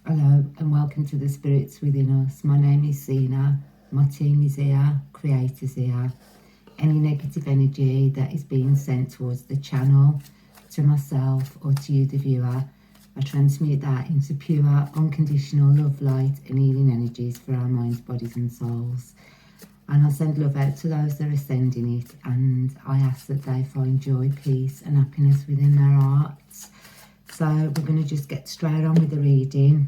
Hello and welcome to the Spirits Within Us. My name is Zena. My team is here, creators here. Any negative energy that is being sent towards the channel, to myself or to you the viewer, I transmute that into pure, unconditional love, light and healing energies for our minds, bodies and souls. And I send love out to those that are sending it, and I ask that they find joy, peace and happiness within their hearts. So we're going to just get straight on with the reading.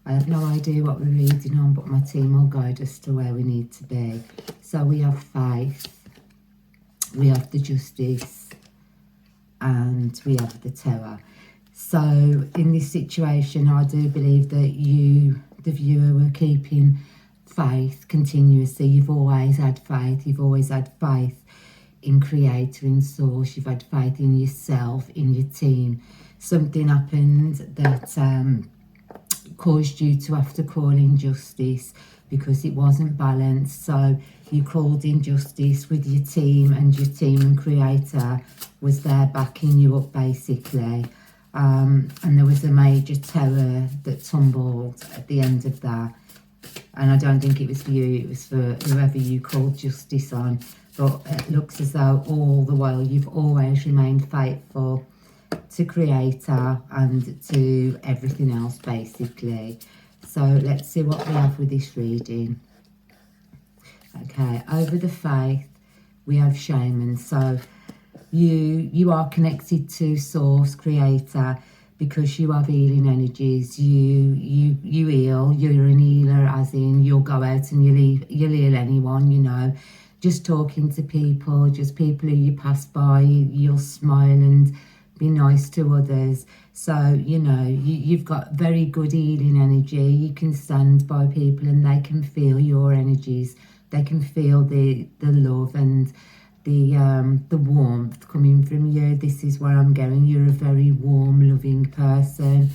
I have no idea what we're reading on, but my team will guide us to where we need to be. So we have faith, we have the justice, and we have the terror. So in this situation, I do believe that you, the viewer, were keeping faith continuously. You've always had faith. You've always had faith in Creator, in Source. You've had faith in yourself, in your team. Something happened that caused you to have to call in justice because it wasn't balanced. So you called in justice with your team, and your team and Creator was there backing you up basically. And there was a major terror that tumbled at the end of that. And I don't think it was for you, it was for whoever you called justice on. But it looks as though all the while you've always remained faithful to Creator and to everything else basically. So let's see what we have with this reading. Okay, over the faith we have shaman. So you are connected to Source, Creator, because you have healing energies. You heal. You're an healer, as in you'll go out and you'll heal anyone, you know. Just talking to people, just people who you pass by, you'll smile and be nice to others. So, you know, you've got very good healing energy. You can stand by people and they can feel your energies. They can feel the love and the warmth coming from you. This is where I'm going. You're a very warm, loving person.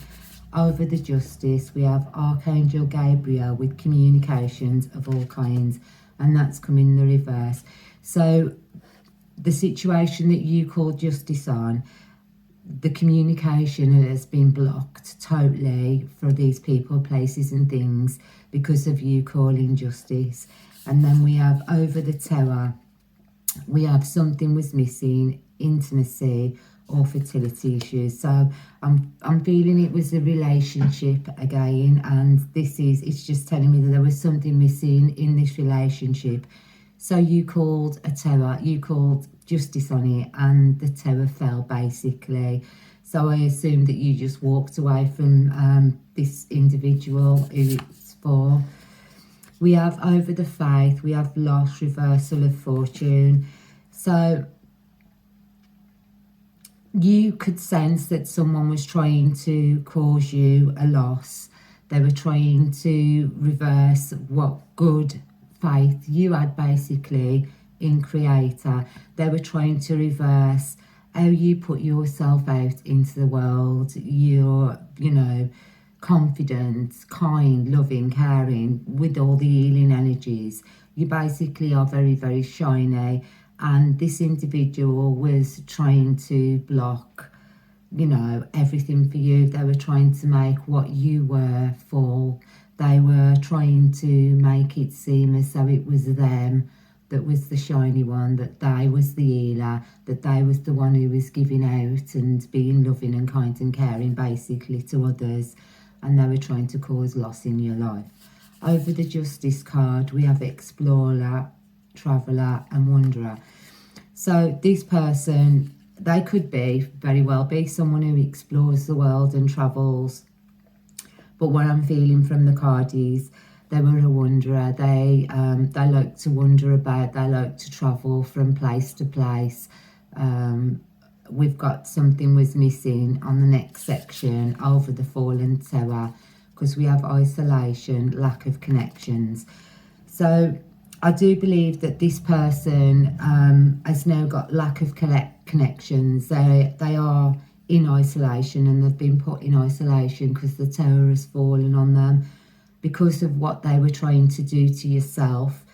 Over the justice, we have Archangel Gabriel with communications of all kinds, and that's come in the reverse. So the situation that you called justice on, the communication has been blocked totally for these people, places and things because of you calling justice. And then we have over the terror, we have something was missing, intimacy or fertility issues. So I'm feeling it was a relationship again, and it's just telling me that there was something missing in this relationship. So you called a terror, you called justice on it, and the terror fell basically. So I assume that you just walked away from this individual who it's for. We have over the faith, we have loss, reversal of fortune. So you could sense that someone was trying to cause you a loss. They were trying to reverse what good faith you had basically in Creator. They were trying to reverse how you put yourself out into the world. You're, you know, confident, kind, loving, caring, with all the healing energies. You basically are very, very shiny. And this individual was trying to block, you know, everything for you. They were trying to make what you were fall. They were trying to make it seem as though it was them that was the shiny one, that they was the healer, that they was the one who was giving out and being loving and kind and caring basically to others. And they were trying to cause loss in your life. Over the justice card, we have explorer, traveller and wanderer. So this person, they could very well be someone who explores the world and travels. But what I'm feeling from the card is they were a wanderer. They like to wander about. They like to travel from place to place. We've got something was missing on the next section over the fallen terror, because we have isolation, lack of connections. So I do believe that this person has now got lack of connections. They are in isolation, and they've been put in isolation because the terror has fallen on them because of what they were trying to do to yourself.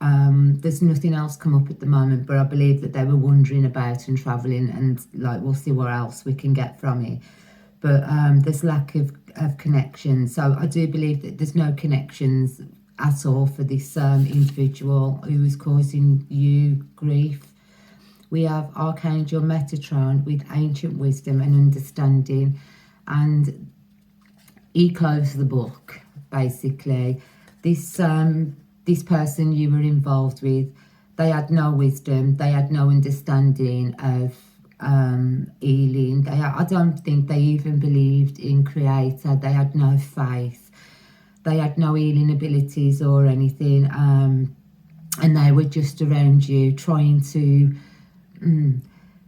There's nothing else come up at the moment, but I believe that they were wandering about and travelling, and like we'll see what else we can get from it. but there's lack of connection. So I do believe that there's no connections at all for this individual who is causing you grief. We have Archangel Metatron with ancient wisdom and understanding, and he closed the book, basically. This person you were involved with, they had no wisdom, they had no understanding of healing. I don't think they even believed in Creator. They had no faith. They had no healing abilities or anything, and they were just around you trying to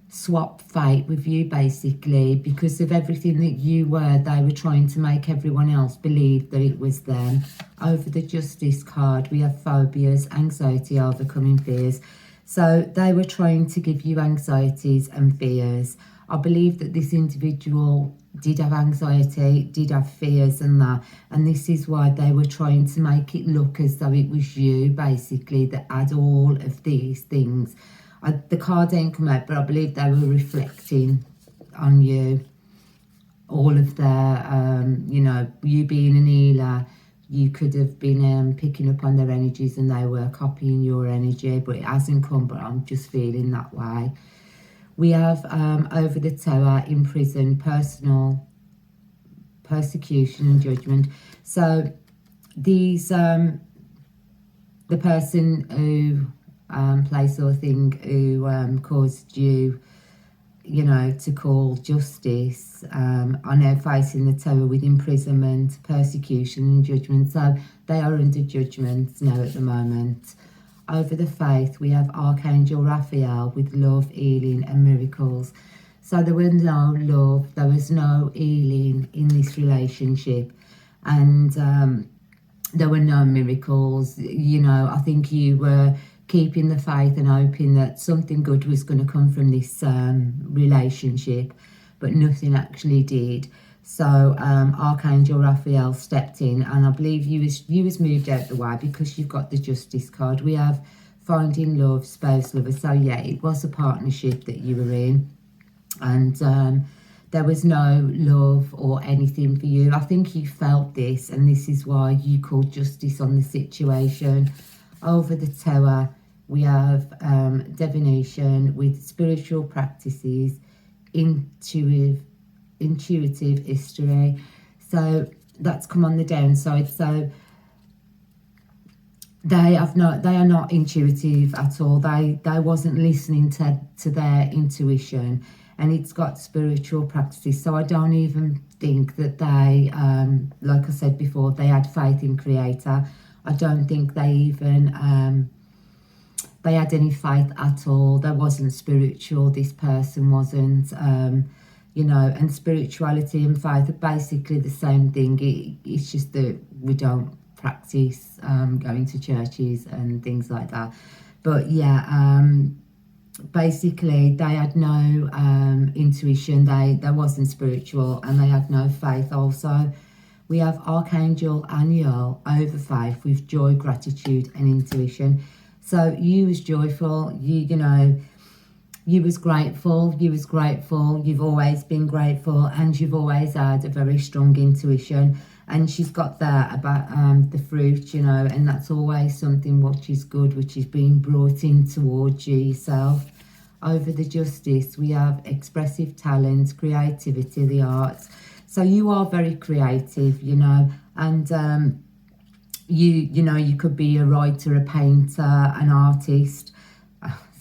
swap fate with you, basically, because of everything that you were. They were trying to make everyone else believe that it was them. Over the Justice card, we have phobias, anxiety, overcoming fears. So they were trying to give you anxieties and fears. I believe that this individual did have anxiety, did have fears and that, and this is why they were trying to make it look as though it was you, basically, that had all of these things. The card ain't come out, but I believe they were reflecting on you. All of their, you know, you being an healer, you could have been picking up on their energies and they were copying your energy, but it hasn't come, but I'm just feeling that way. We have over the tower, imprisoned, personal persecution and judgment. So these, the person who place or thing who caused you, you know, to call justice, are now facing the tower with imprisonment, persecution and judgment. So they are under judgment now at the moment. Over the faith, we have Archangel Raphael with love, healing and miracles. So there was no love, there was no healing in this relationship, and there were no miracles. You know, I think you were keeping the faith and hoping that something good was going to come from this relationship, but nothing actually did. So Archangel Raphael stepped in, and I believe you was moved out the way because you've got the Justice card. We have finding love, spouse, lover. So yeah, it was a partnership that you were in, and there was no love or anything for you. I think you felt this, and this is why you called justice on the situation. Over the tower, we have divination with spiritual practices, intuitive history. So that's come on the downside. So they are not intuitive at all. They wasn't listening to their intuition, and it's got spiritual practices. So I don't even think that they, like I said before, they had faith in Creator. I don't think they even they had any faith at all. They wasn't spiritual. This person wasn't, you know, and spirituality and faith are basically the same thing. It's just that we don't practice going to churches and things like that. But yeah, basically they had no intuition. They wasn't spiritual, and they had no faith also. We have Archangel Aniel over faith with joy, gratitude and intuition. So you was joyful, you know, you was grateful, you've always been grateful, and you've always had a very strong intuition. And she's got that about the fruit, you know, and that's always something which is good, which is being brought in towards you yourself. Over the Justice, we have expressive talents, creativity, the arts. So you are very creative, you know, and you know, you could be a writer, a painter, an artist,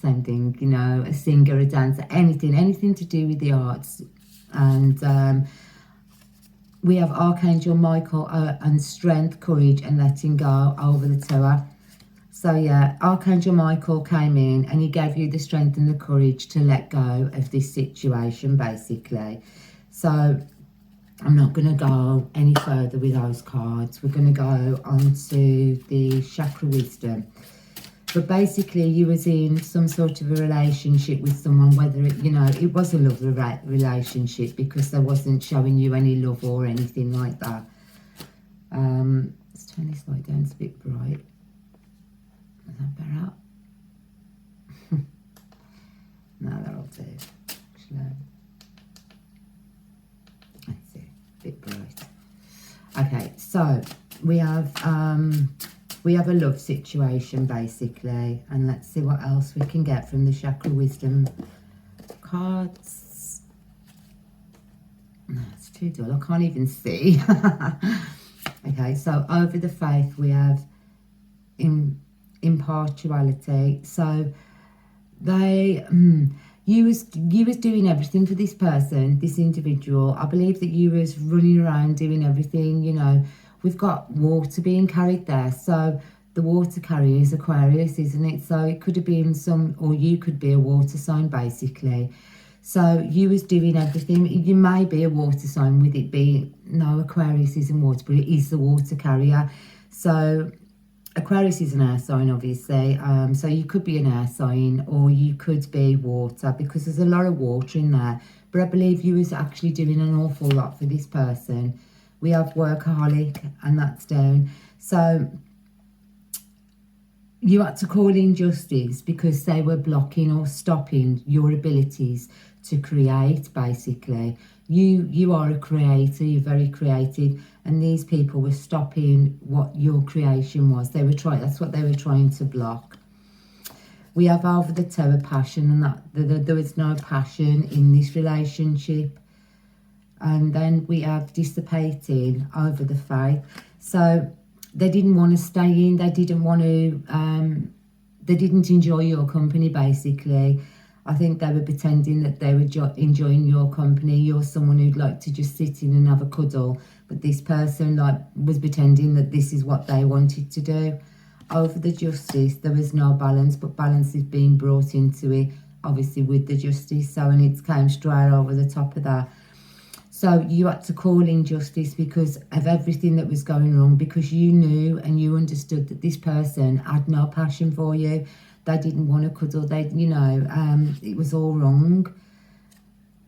same thing, you know, a singer, a dancer, anything to do with the arts. And we have Archangel Michael and strength, courage and letting go over the tower. So yeah, Archangel Michael came in and he gave you the strength and the courage to let go of this situation, basically. So I'm not going to go any further with those cards. We're going to go on to the Chakra Wisdom. But basically, you was in some sort of a relationship with someone, whether it, you know, it was a lovely relationship because they wasn't showing you any love or anything like that. Let's turn this light down, it's a bit bright. Is that better? No, that'll do. Actually, Okay, so we have a love situation basically, and let's see what else we can get from the Chakra Wisdom cards. No, it's too dull, I can't even see. Okay, so over the faith we have impartiality. So they you was doing everything for this person, this individual. I believe that you was running around doing everything, you know. We've got water being carried there, so the water carrier is Aquarius, isn't it? So it could have been or you could be a water sign basically. So you was doing everything. You may be a water sign with it being, no, Aquarius isn't water, but it is the water carrier. So Aquarius is an air sign, obviously. So you could be an air sign or you could be water, because there's a lot of water in there. But I believe you was actually doing an awful lot for this person. We have workaholic, and that's down. So you had to call in justice because they were blocking or stopping your abilities to create, basically. You are a creator, you're very creative, and these people were stopping what your creation was. That's what they were trying to block. We have over the Tower passion, and that there was no passion in this relationship. And then we have dissipating over the faith. So they didn't want to stay in, they didn't want to, they didn't enjoy your company, basically. I think they were pretending that they were enjoying your company. You're someone who'd like to just sit in and have a cuddle, but this person was pretending that this is what they wanted to do. Over the justice, there was no balance, but balance is being brought into it, obviously, with the justice. So, and it came straight over the top of that. So you had to call in justice because of everything that was going wrong, because you knew and you understood that this person had no passion for you. They didn't want to cuddle. It was all wrong.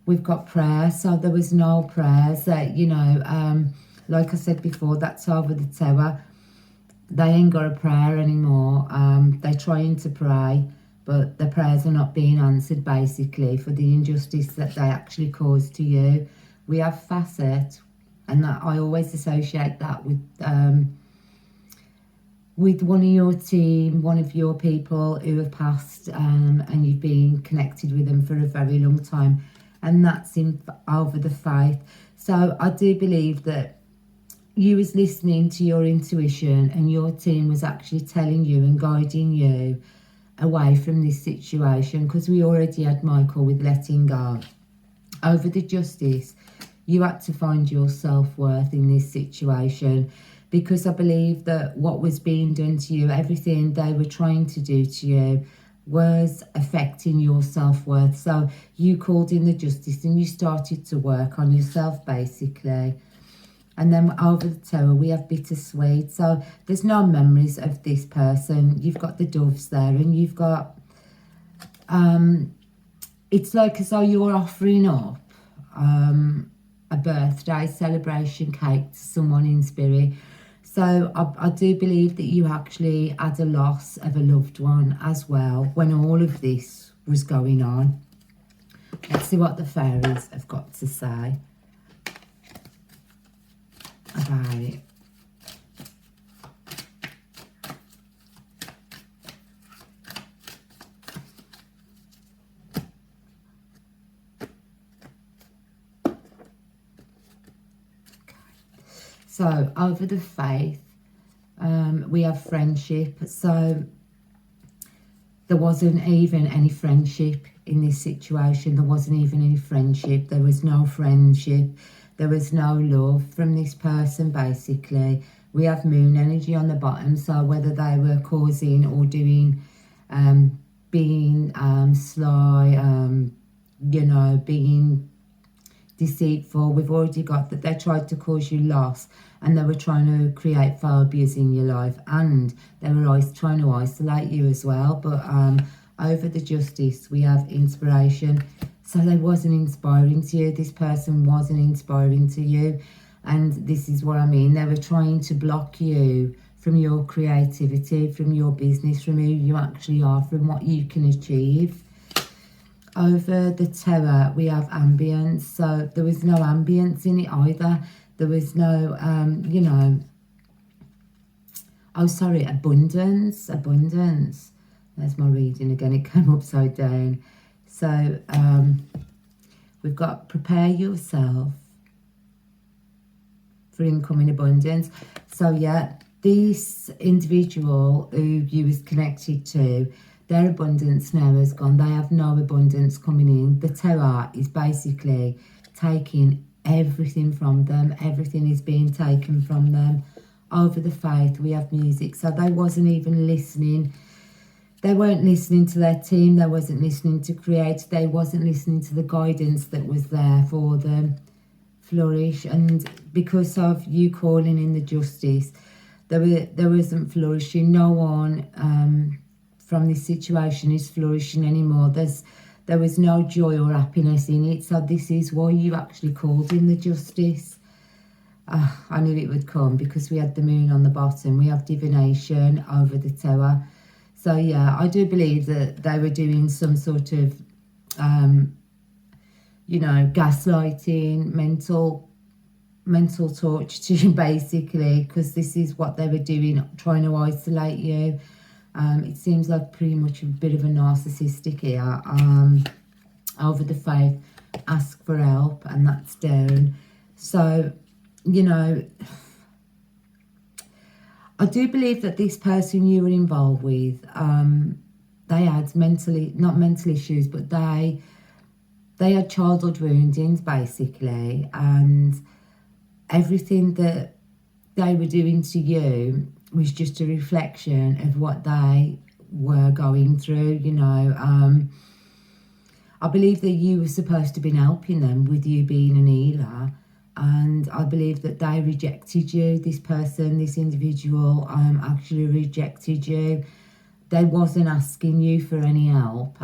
We've got prayer, so there was no prayers. Like I said before, that's over the Tower. They ain't got a prayer anymore. They're trying to pray, but the prayers are not being answered, basically, for the injustice that they actually caused to you. We have facet, and that I always associate that with one of your team, one of your people who have passed, and you've been connected with them for a very long time, and that's over the faith. So I do believe that you was listening to your intuition, and your team was actually telling you and guiding you away from this situation, because we already had Michael with letting go. Over the justice, you had to find your self-worth in this situation, because I believe that what was being done to you, everything they were trying to do to you, was affecting your self-worth. So you called in the justice and you started to work on yourself, basically. And then over the Tower, we have bittersweet. So there's no memories of this person. You've got the doves there, and you've got... it's like as though you're offering up a birthday celebration cake to someone in spirit. So I do believe that you actually had a loss of a loved one as well when all of this was going on. Let's see what the fairies have got to say about it. So over the faith, we have friendship. So there wasn't even any friendship in this situation. There wasn't even any friendship. There was no friendship. There was no love from this person, basically. We have moon energy on the bottom. So whether they were causing or doing, being sly, being deceitful. We've already got that they tried to cause you loss, and they were trying to create phobias in your life, and they were trying to isolate you as well. But over the justice, we have inspiration. So they wasn't inspiring to you. This person wasn't inspiring to you, and this is what I mean. They were trying to block you from your creativity, from your business, from who you actually are, from what you can achieve. Over the Tower, we have ambience. So there was no ambience in it either. There was no, you know, oh, sorry, abundance. There's my reading again. It came upside down. So we've got prepare yourself for incoming abundance. So yeah, this individual who you was connected to, their abundance now has gone. They have no abundance coming in. The Tower is basically taking everything from them. Everything is being taken from them. Over the faith, we have music. So they wasn't even listening. They weren't listening to their team. They wasn't listening to create. They wasn't listening to the guidance that was there for them flourish. And because of you calling in the justice, there wasn't flourishing. No one from this situation is flourishing anymore. There was no joy or happiness in it. So this is why you actually called in the justice. I knew it would come because we had the moon on the bottom. We have divination over the Tower. So yeah, I do believe that they were doing some sort of, you know, gaslighting, mental torture basically, because this is what they were doing, trying to isolate you. It seems like pretty much a bit of a narcissistic here. Over the faith, ask for help, and that's down. So, you know, I do believe that this person you were involved with, they had not mental issues, but they had childhood woundings basically, and everything that they were doing to you was just a reflection of what they were going through, you know. I believe that you were supposed to have been helping them with you being an healer, and I believe that they rejected you. This person, this individual, actually rejected you. They wasn't asking you for any help,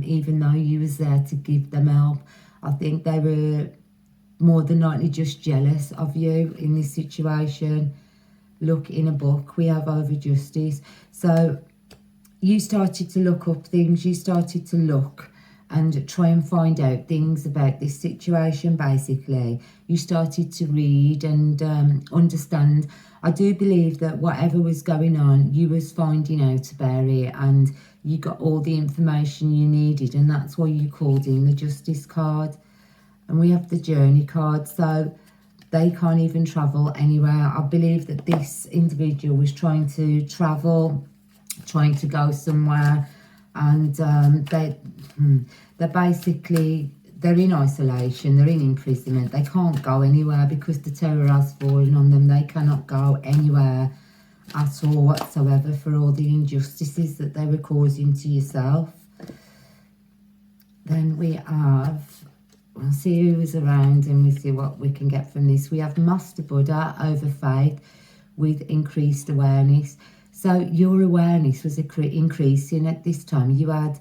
even though you was there to give them help. I think they were more than likely just jealous of you in this situation. Look, in a book, we have over justice. So you started to look up things. You started to look and try and find out things about this situation, basically. You started to read and understand. I do believe that whatever was going on, you was finding out about it, and you got all the information you needed, and that's why you called in the Justice card. And we have the Journey card, so they can't even travel anywhere. I believe that this individual was trying to travel, trying to go somewhere, and they're basically, they're in isolation, they're in imprisonment. They can't go anywhere because the terror has fallen on them. They cannot go anywhere at all whatsoever for all the injustices that they were causing to yourself. Then we have, we'll see who is around and we'll see what we can get from this. We have Master Buddha over faith with increased awareness. So your awareness was increasing at this time. You had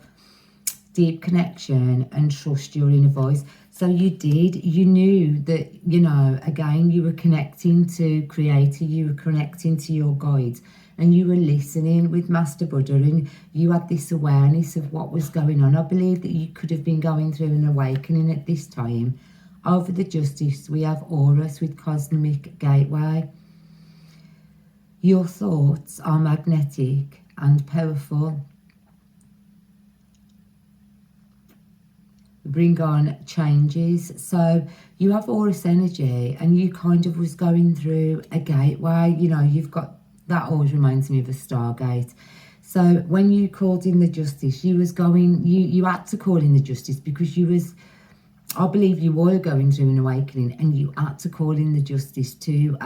deep connection and trust your inner voice. So you knew that, you know, again, you were connecting to Creator, you were connecting to your guides, and you were listening with Master Buddha, and you had this awareness of what was going on. I believe that you could have been going through an awakening at this time. Over the justice, we have Horus with Cosmic Gateway. Your thoughts are magnetic and powerful. Bring on changes. So you have Horus energy, and you kind of was going through a gateway. You know, you've got, that always reminds me of a Stargate. So when you called in the justice, you was going, you had to call in the justice because you was, I believe you were going through an awakening, and you had to call in the justice to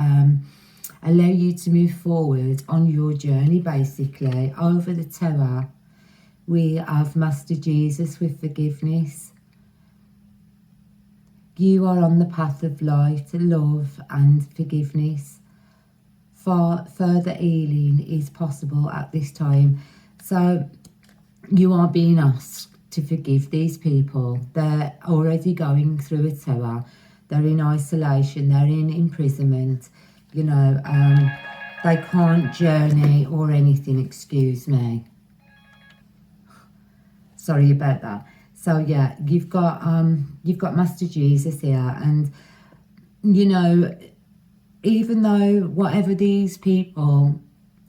allow you to move forward on your journey, basically. Over the Tower, we have Master Jesus with forgiveness. You are on the path of light, love and forgiveness. Further healing is possible at this time. So you are being asked to forgive these people. They're already going through a tower. They're in isolation. They're in imprisonment. You know, they can't journey or anything, excuse me. Sorry about that. So yeah, you've got Master Jesus here, and you know, even though whatever these people,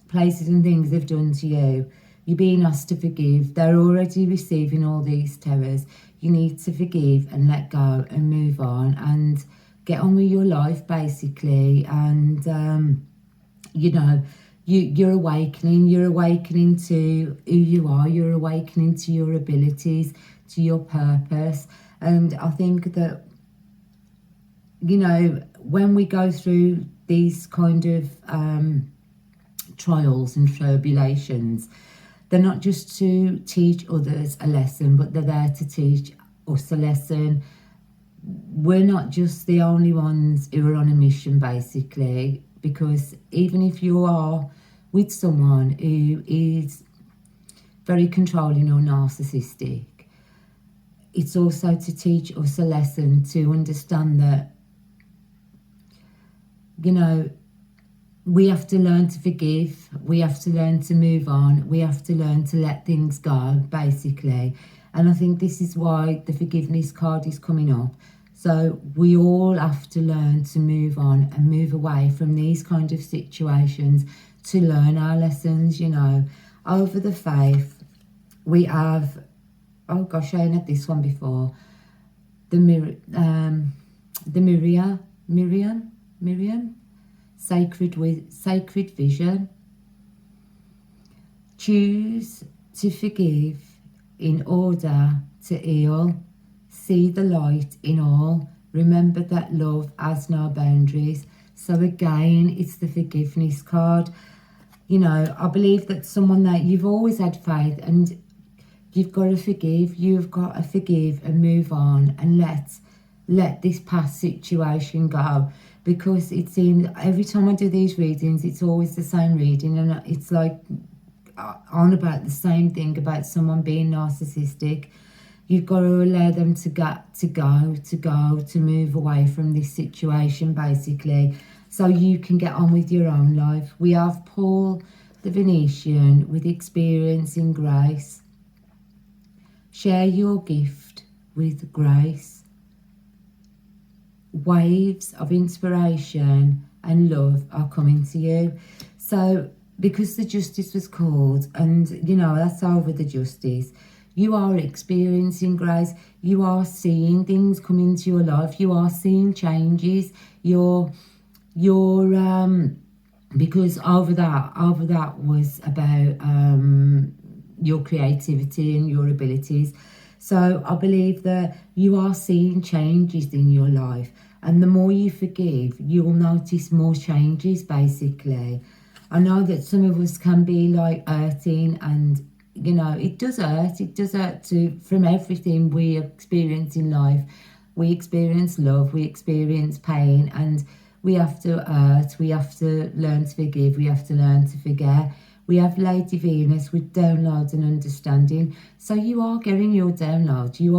places and things they've done to you, you're being asked to forgive. They're already receiving all these terrors. You need to forgive and let go and move on and get on with your life, basically. And you know, you're awakening to who you are, you're awakening to your abilities, to your purpose. And I think that, you know, when we go through these kind of trials and tribulations, they're not just to teach others a lesson, but they're there to teach us a lesson. We're not just the only ones who are on a mission, basically, because even if you are with someone who is very controlling or narcissistic, it's also to teach us a lesson, to understand that, you know, we have to learn to forgive, we have to learn to move on, we have to learn to let things go, basically. And I think this is why the forgiveness card is coming up. So we all have to learn to move on and move away from these kind of situations to learn our lessons, you know. Over the faith, we have, oh gosh, I had this one before, Miriam, sacred vision. Choose to forgive in order to heal. See the light in all. Remember that love has no boundaries. So again, it's the forgiveness card. You know, I believe that someone that you've always had faith, and you've got to forgive. You've got to forgive and move on and let this past situation go. Because it seems every time I do these readings, it's always the same reading, and it's like on about the same thing about someone being narcissistic. You've got to allow them to move away from this situation, basically, so you can get on with your own life. We have Paul the Venetian with experience in grace. Share your gift with grace. Waves of inspiration and love are coming to you. So because the justice was called, and you know, that's over the justice, you are experiencing grace. You are seeing things come into your life. You are seeing changes. You're because over that was about your creativity and your abilities. So I believe that you are seeing changes in your life, and the more you forgive, you'll notice more changes, basically. I know that some of us can be like hurting, and you know, it does hurt from everything we experience in life. We experience love, we experience pain, and we have to hurt, we have to learn to forgive, we have to learn to forget. We have Lady Venus with downloads and understanding. So you are getting your download. You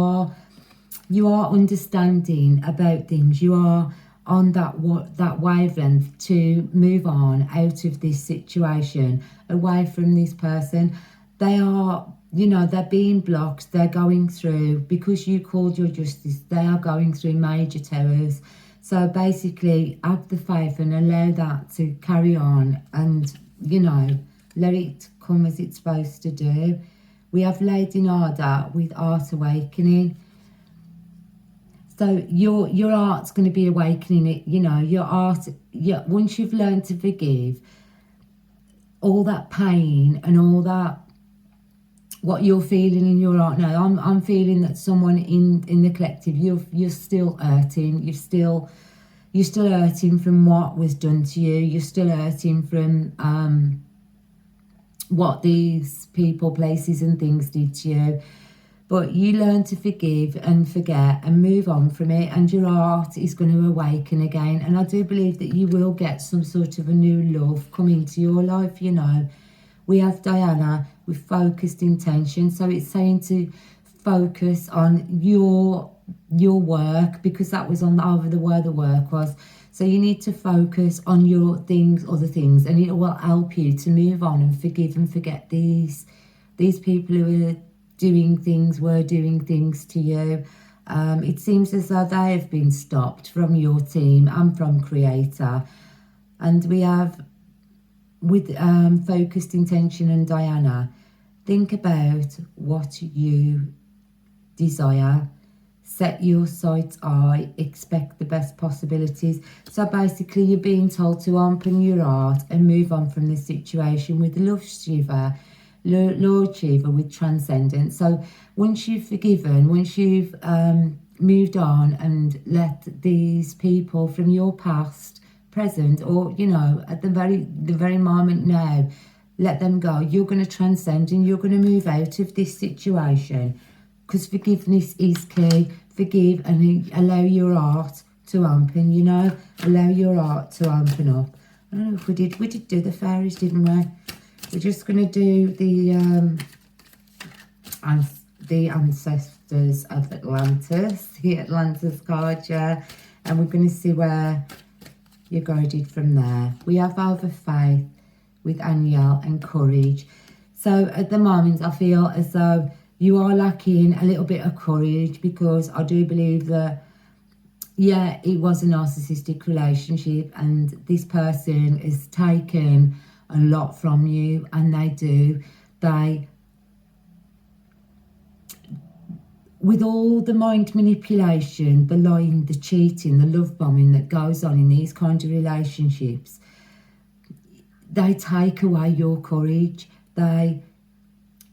are understanding about things. You are on that wavelength to move on out of this situation, away from this person. They are, you know, they're being blocked. They're going through, because you called your justice, they are going through major terrors. So basically, have the faith and allow that to carry on, and, you know, let it come as it's supposed to do. We have Lady Nada with Art Awakening. So your art's going to be awakening it, you know, your art. Once you've learned to forgive, all that pain and all that, what you're feeling in your art now, I'm feeling that someone in the collective, you're still hurting. You're still hurting from what was done to you. You're still hurting from what these people, places and things did to you. But you learn to forgive and forget and move on from it, and your art is going to awaken again. And I do believe that you will get some sort of a new love come into your life, you know. We have Diana with focused intention. So it's saying to focus on your work, because that was on over the where the work was. So you need to focus on your things, other things, and it will help you to move on and forgive and forget these people who were doing things to you. It seems as though they have been stopped from your team and from Creator. And we have, with focused intention and Diana, think about what you desire, set your sights high, expect the best possibilities. So basically you're being told to open your heart and move on from the situation with love Shiva, Lord Shiva, with transcendence. So once you've forgiven, once you've moved on and let these people from your past, present, or at the very moment now, let them go, you're going to transcend and you're going to move out of this situation, because forgiveness is key. Forgive and allow your heart to open, allow your heart to open up. I don't know if we did do the fairies, didn't we? We're just going to do the ancestors of Atlantis, the Atlantis card, yeah, and we're going to see where you're guided from there. We have over faith with Aniel and courage. So at the moment, I feel as though you are lacking a little bit of courage, because I do believe that, yeah, it was a narcissistic relationship and this person has taken a lot from you, and they with all the mind manipulation, the lying, the cheating, the love bombing that goes on in these kind of relationships, they take away your courage.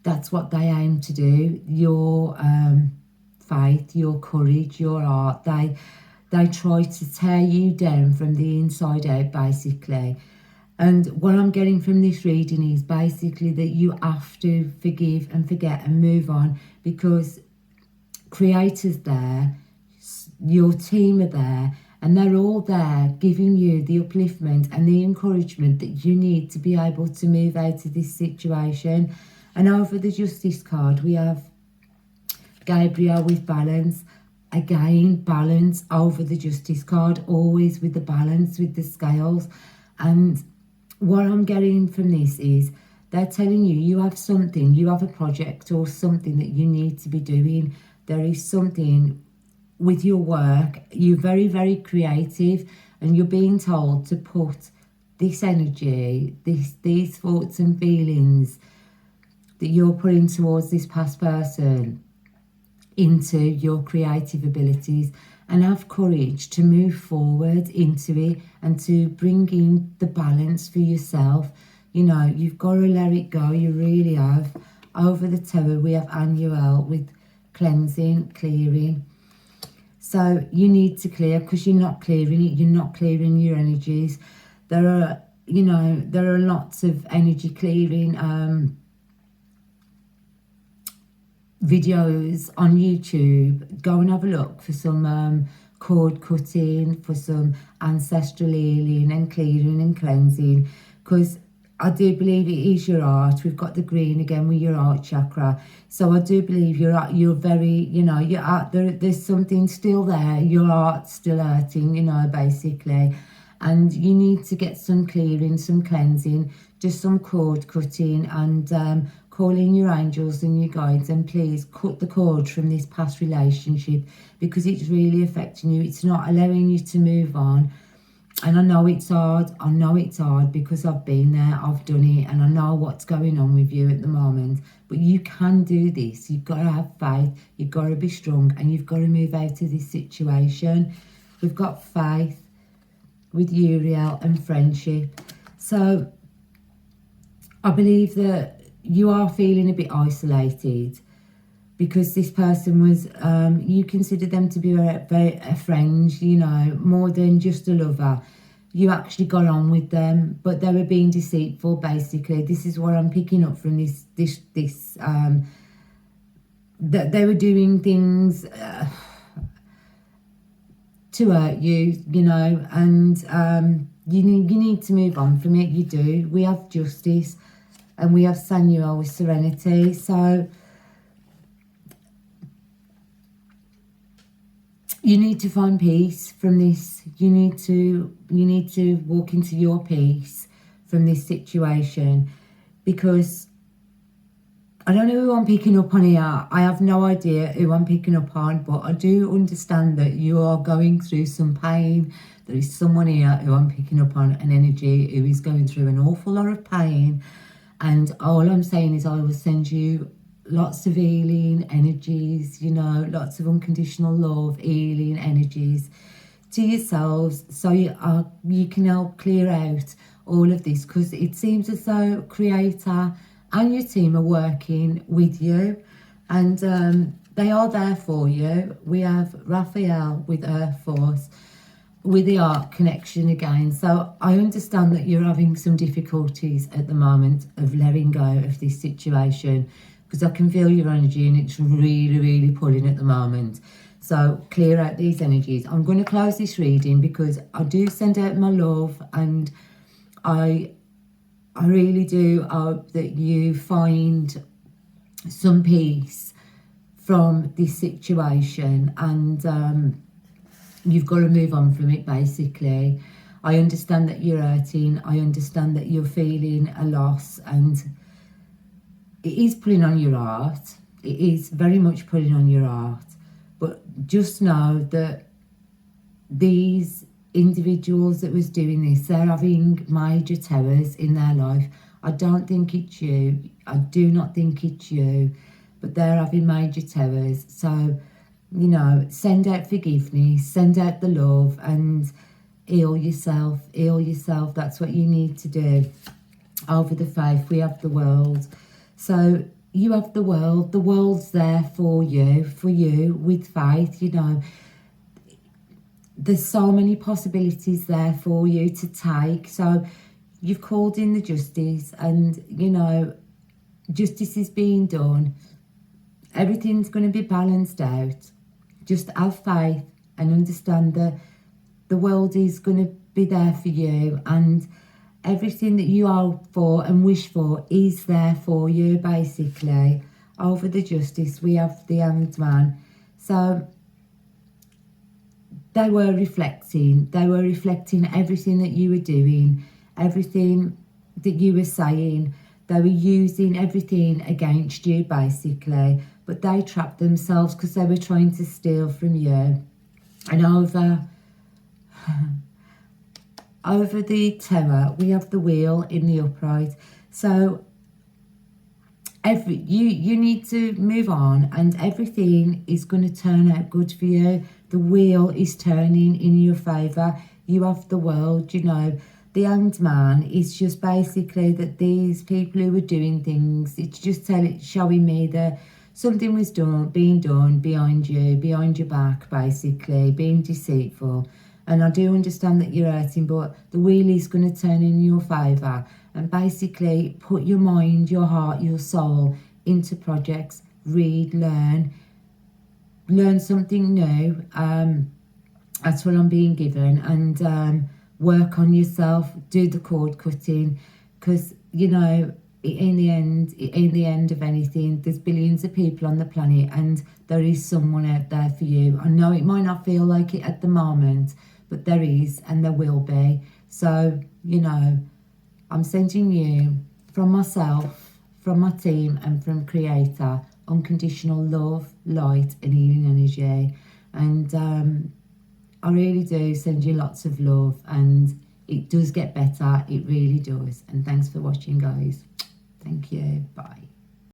That's what they aim to do. Your faith, your courage, your art. They try to tear you down from the inside out, basically. And what I'm getting from this reading is basically that you have to forgive and forget and move on, because Creator's there, your team are there, and they're all there giving you the upliftment and the encouragement that you need to be able to move out of this situation. And over the Justice card, we have Gabriel with balance. Again, balance over the Justice card, always with the balance, with the scales. And what I'm getting from this is they're telling you, you have something, you have a project or something that you need to be doing. There is something with your work. You're very, very creative, and you're being told to put this energy, these thoughts and feelings that you're putting towards this past person into your creative abilities, and have courage to move forward into it and to bring in the balance for yourself. You've got to let it go. You really have. Over the Tower, we have Annual with cleansing, clearing. So you need to clear, because you're not clearing it. You're not clearing your energies. There are lots of energy clearing videos on YouTube. Go and have a look for some cord cutting, for some ancestral healing and clearing and cleansing, because I do believe it is your heart. We've got the green again with your heart chakra. So I do believe you're very, there's something still there. Your heart's still hurting, basically. And you need to get some clearing, some cleansing, just some cord cutting, and call in your angels and your guides, and please cut the cord from this past relationship, because it's really affecting you. It's not allowing you to move on. And I know it's hard. I know it's hard because I've been there, I've done it, and I know what's going on with you at the moment. But you can do this. You've got to have faith. You've got to be strong, and you've got to move out of this situation. We've got faith with Uriel and friendship. So I believe that you are feeling a bit isolated, because this person was, you consider them to be a friend, more than just a lover. You actually got on with them, but they were being deceitful, basically. This is what I'm picking up from this that they were doing things to hurt you, and you need to move on from it. You do. We have Justice, and we have Samuel with Serenity. So you need to find peace from this. You need to walk into your peace from this situation, because I don't know who I'm picking up on here. I have no idea who I'm picking up on, but I do understand that you are going through some pain, there is someone here who I'm picking up on an energy who is going through an awful lot of pain, and all I'm saying is I will send you lots of healing energies, you know, lots of unconditional love, healing energies to yourselves, so you can help clear out all of this, because it seems as though Creator and your team are working with you, and they are there for you. We have Raphael with Earth Force, with the art connection again. So I understand that you're having some difficulties at the moment of letting go of this situation, because I can feel your energy and it's really, really pulling at the moment. So clear out these energies. I'm going to close this reading because I do send out my love, and I really do hope that you find some peace from this situation, and you've got to move on from it, basically. I understand that you're hurting. I understand that you're feeling a loss, and it is pulling on your heart. It is very much pulling on your heart. But just know that these individuals that was doing this, they're having major terrors in their life. I don't think it's you. I do not think it's you. But they're having major terrors. So, you know, send out forgiveness, send out the love, and heal yourself. Heal yourself. That's what you need to do. Over the faith, we have the world. So you have the world. The world's there for you with faith. You know, there's so many possibilities there for you to take. So you've called in the justice, and, you know, justice is being done. Everything's going to be balanced out. Just have faith and understand that the world is going to be there for you, and everything that you hope for and wish for is there for you, basically. Over the justice, we have the Hanged Man. So they were reflecting everything that you were doing, everything that you were saying. They were using everything against you, basically. But they trapped themselves because they were trying to steal from you. And over the terror, we have the wheel in the upright. So you need to move on, and everything is going to turn out good for you. The wheel is turning in your favour. You have the world, you know. The Hanged Man is just basically that these people who were doing things, it's just showing me that something was being done behind you, behind your back, basically, being deceitful. And I do understand that you're hurting, but the wheel is going to turn in your favour. And basically, put your mind, your heart, your soul into projects. Read, learn something new. That's what I'm being given. And work on yourself. Do the cord cutting, because, you know, in the end of anything, there's billions of people on the planet, and there is someone out there for you. I know it might not feel like it at the moment, but there is, and there will be. So, you know, I'm sending you, from myself, from my team, and from Creator, unconditional love, light, and healing energy. And I really do send you lots of love, and it does get better. It really does. And thanks for watching, guys. Thank you. Bye.